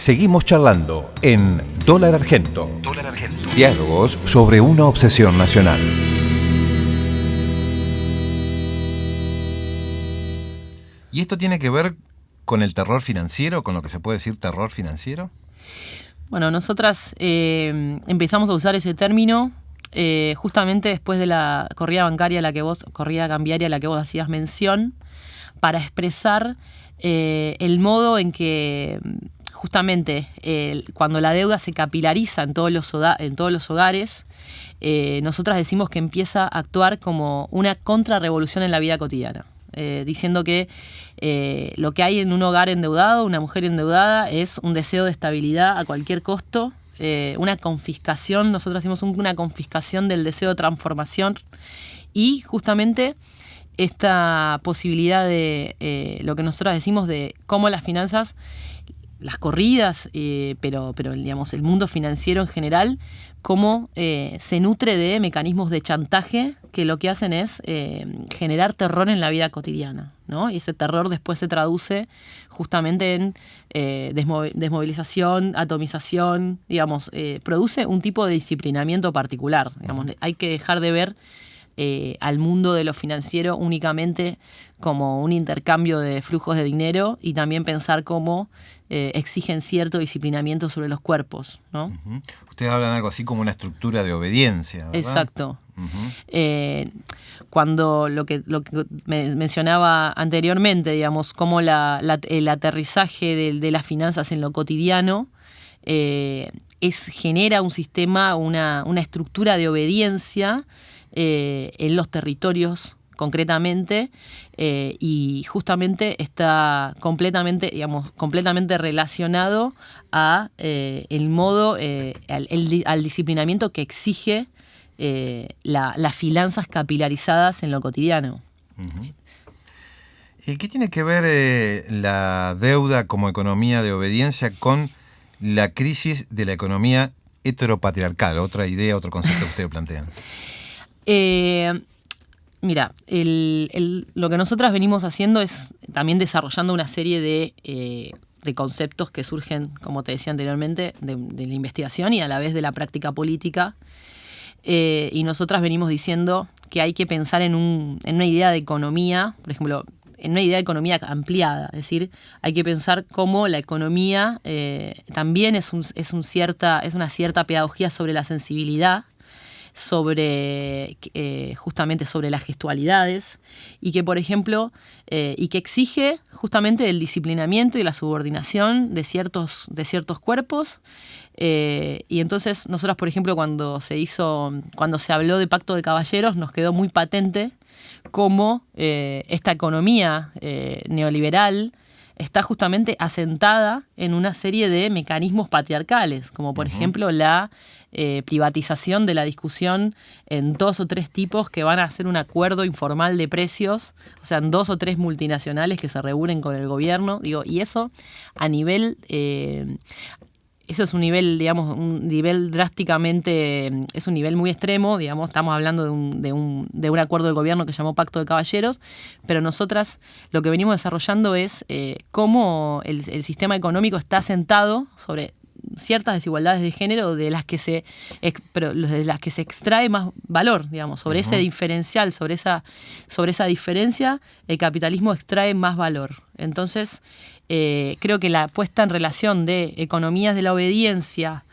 Seguimos charlando en Dólar Argento. Dólar Argento. Diálogos sobre una obsesión nacional. ¿Y esto tiene que ver con el terror financiero, con lo que se puede decir terror financiero? Bueno, nosotras empezamos a usar ese término justamente después de la corrida cambiaria a la que vos hacías mención, para expresar el modo en que justamente cuando la deuda se capilariza en todos los hogares, nosotras decimos que empieza a actuar como una contrarrevolución en la vida cotidiana. Diciendo que lo que hay en un hogar endeudado, una mujer endeudada, es un deseo de estabilidad a cualquier costo, una confiscación, nosotros decimos una confiscación del deseo de transformación, y justamente esta posibilidad de lo que nosotros decimos de cómo las finanzas, las corridas, pero digamos el mundo financiero en general, cómo se nutre de mecanismos de chantaje que lo que hacen es generar terror en la vida cotidiana, ¿no? Y ese terror después se traduce justamente en desmovilización, atomización, digamos, produce un tipo de disciplinamiento particular. Digamos, hay que dejar de ver al mundo de lo financiero únicamente como un intercambio de flujos de dinero, y también pensar cómo exigen cierto disciplinamiento sobre los cuerpos, ¿no? Uh-huh. Ustedes hablan algo así como una estructura de obediencia, ¿verdad? Exacto. Uh-huh. Cuando lo que me mencionaba anteriormente, digamos, cómo el aterrizaje de las finanzas en lo cotidiano genera un sistema, una estructura de obediencia en los territorios concretamente, y justamente está completamente relacionado a el modo, al disciplinamiento que exige las finanzas capilarizadas en lo cotidiano. Uh-huh. ¿Qué tiene que ver la deuda como economía de obediencia con la crisis de la economía heteropatriarcal? Otra idea, otro concepto que ustedes plantean. Mira, lo que nosotras venimos haciendo es también desarrollando una serie de conceptos que surgen, como te decía anteriormente, de la investigación y a la vez de la práctica política. Y nosotras venimos diciendo que hay que pensar en una idea de economía, por ejemplo, en una idea de economía ampliada. Es decir, hay que pensar cómo la economía también es una cierta pedagogía sobre la sensibilidad, justamente sobre las gestualidades, y que, por ejemplo, y que exige justamente el disciplinamiento y la subordinación de ciertos cuerpos. Y entonces nosotros, por ejemplo, cuando se habló de Pacto de Caballeros, nos quedó muy patente cómo esta economía neoliberal está justamente asentada en una serie de mecanismos patriarcales, como por ejemplo la privatización de la discusión en 2 o 3 tipos que van a hacer un acuerdo informal de precios, o sea, en 2 o 3 multinacionales que se reúnen con el gobierno, y eso a nivel... Eso es un nivel, digamos, es un nivel muy extremo, digamos, estamos hablando de un acuerdo del gobierno que llamó Pacto de Caballeros, pero nosotras lo que venimos desarrollando es cómo el sistema económico está asentado sobre ciertas desigualdades de género de las que se extrae más valor, digamos, sobre ese diferencial, sobre esa diferencia, el capitalismo extrae más valor. Entonces, creo que la puesta en relación de economías de la obediencia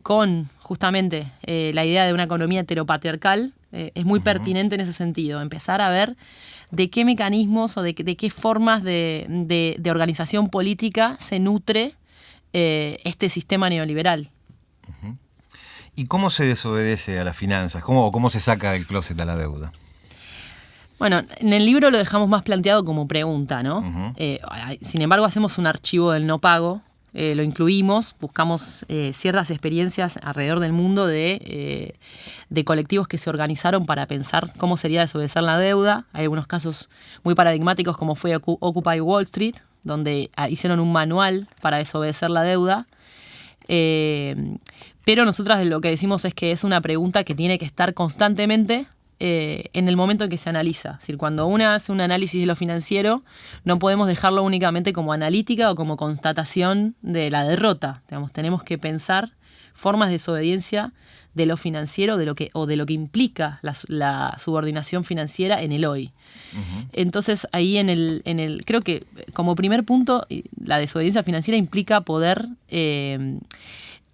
con justamente la idea de una economía heteropatriarcal es muy pertinente en ese sentido. Empezar a ver de qué mecanismos o de qué formas de organización política se nutre este sistema neoliberal. Uh-huh. ¿Y cómo se desobedece a las finanzas? ¿Cómo se saca del closet a la deuda? Bueno, en el libro lo dejamos más planteado como pregunta, ¿no? Uh-huh. Sin embargo, hacemos un archivo del no pago, lo incluimos, buscamos ciertas experiencias alrededor del mundo de colectivos que se organizaron para pensar cómo sería desobedecer la deuda. Hay algunos casos muy paradigmáticos, como fue Occupy Wall Street, donde hicieron un manual para desobedecer la deuda. Pero nosotras lo que decimos es que es una pregunta que tiene que estar constantemente en el momento en que se analiza. Es decir, cuando uno hace un análisis de lo financiero, no podemos dejarlo únicamente como analítica o como constatación de la derrota. Digamos, tenemos que pensar formas de desobediencia de lo financiero de lo que implica la subordinación financiera en el hoy. Uh-huh. Entonces, ahí creo que como primer punto, la desobediencia financiera implica poder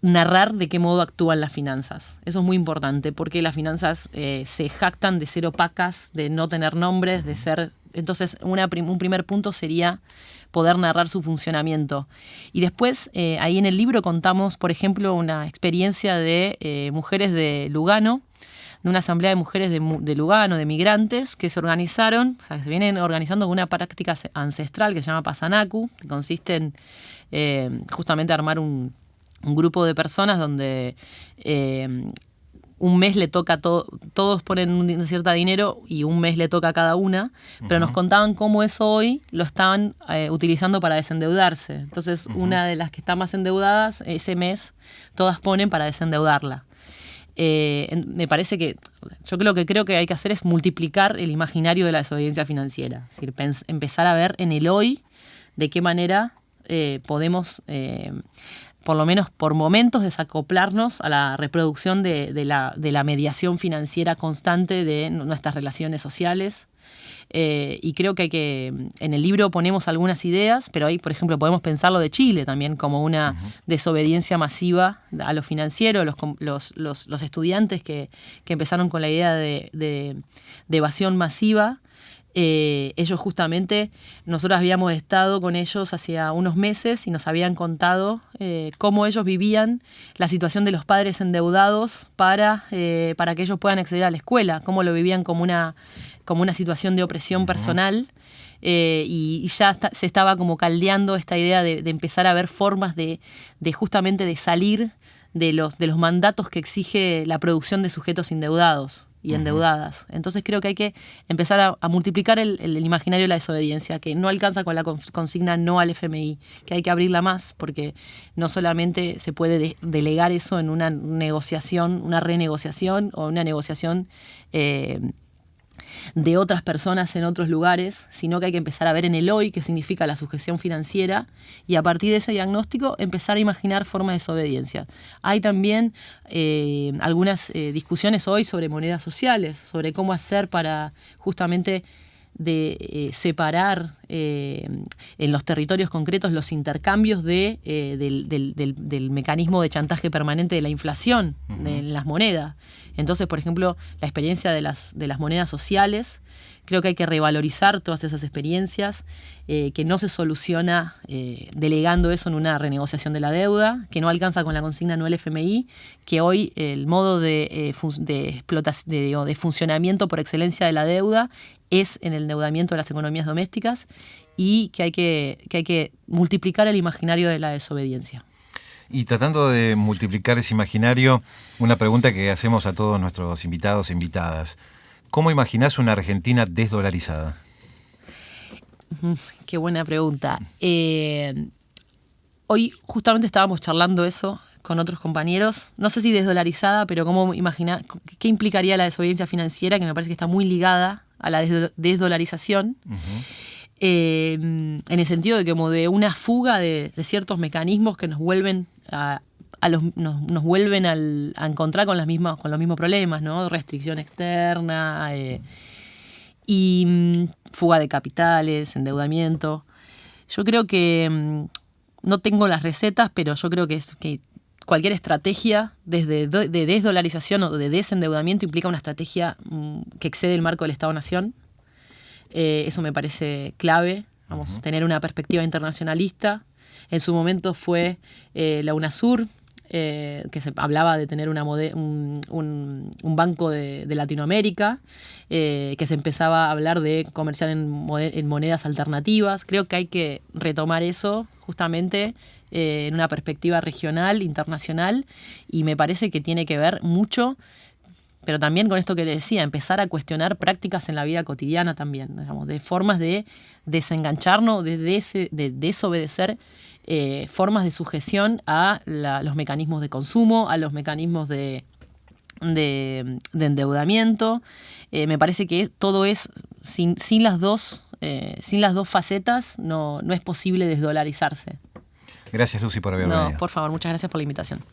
narrar de qué modo actúan las finanzas. Eso es muy importante porque las finanzas se jactan de ser opacas, de no tener nombres, de ser... Entonces, un primer punto sería poder narrar su funcionamiento. Y después, ahí en el libro contamos, por ejemplo, una experiencia de mujeres de Lugano, de una asamblea de mujeres de Lugano, de migrantes, que se organizaron, o sea, que se vienen organizando con una práctica ancestral que se llama Pasanacu, que consiste en justamente armar un grupo de personas donde un mes le toca a todos ponen un cierto dinero y un mes le toca a cada una, pero nos contaban cómo eso hoy lo estaban utilizando para desendeudarse. Entonces, una de las que está más endeudadas, ese mes, todas ponen para desendeudarla. Me parece que yo creo que hay que hacer es multiplicar el imaginario de la desobediencia financiera. Es decir, empezar a ver en el hoy de qué manera podemos... por lo menos por momentos, desacoplarnos a la reproducción de la mediación financiera constante de nuestras relaciones sociales. Y creo que en el libro ponemos algunas ideas, pero ahí, por ejemplo, podemos pensarlo de Chile también como una desobediencia masiva a lo financiero. Los estudiantes que empezaron con la idea de evasión masiva, ellos justamente, nosotros habíamos estado con ellos hacía unos meses y nos habían contado cómo ellos vivían la situación de los padres endeudados para que ellos puedan acceder a la escuela, cómo lo vivían como una situación de opresión personal. Y ya se estaba como caldeando esta idea de empezar a ver formas de justamente de salir de los mandatos que exige la producción de sujetos endeudados y endeudadas. Entonces creo que hay que empezar a multiplicar el imaginario de la desobediencia, que no alcanza con la consigna no al FMI, que hay que abrirla más, porque no solamente se puede delegar eso en una negociación, una renegociación o una negociación de otras personas en otros lugares, sino que hay que empezar a ver en el hoy qué significa la sujeción financiera y a partir de ese diagnóstico empezar a imaginar formas de desobediencia. Hay también algunas discusiones hoy sobre monedas sociales, sobre cómo hacer para justamente separar en los territorios concretos los intercambios del mecanismo de chantaje permanente de la inflación en las monedas. Entonces, por ejemplo, la experiencia de las monedas sociales, creo que hay que revalorizar todas esas experiencias, que no se soluciona delegando eso en una renegociación de la deuda, que no alcanza con la consigna no el FMI, que hoy el modo de funcionamiento por excelencia de la deuda es en el endeudamiento de las economías domésticas y que hay que multiplicar el imaginario de la desobediencia. Y tratando de multiplicar ese imaginario, una pregunta que hacemos a todos nuestros invitados e invitadas. ¿Cómo imaginás una Argentina desdolarizada? Qué buena pregunta. Hoy justamente estábamos charlando eso con otros compañeros. No sé si desdolarizada, pero cómo imaginar, qué implicaría la desobediencia financiera, que me parece que está muy ligada a la desdolarización. En el sentido de como de una fuga de ciertos mecanismos que nos vuelven nos vuelven a encontrar con los mismos problemas, ¿no? Restricción externa y fuga de capitales, endeudamiento. Yo creo que no tengo las recetas, pero yo creo que cualquier estrategia de desdolarización o de desendeudamiento implica una estrategia que excede el marco del Estado-Nación. Eso me parece clave, tener una perspectiva internacionalista. En su momento fue la UNASUR, que se hablaba de tener un banco de Latinoamérica, que se empezaba a hablar de comerciar en monedas alternativas. Creo que hay que retomar eso justamente en una perspectiva regional, internacional, y me parece que tiene que ver mucho, pero también con esto que le decía, empezar a cuestionar prácticas en la vida cotidiana también, digamos, de formas de desengancharnos, de desobedecer formas de sujeción a los mecanismos de consumo, a los mecanismos de de endeudamiento. Me parece que todo es, sin las dos facetas, no es posible desdolarizarse. Gracias, Lucy, por haber venido. No, por favor, muchas gracias por la invitación.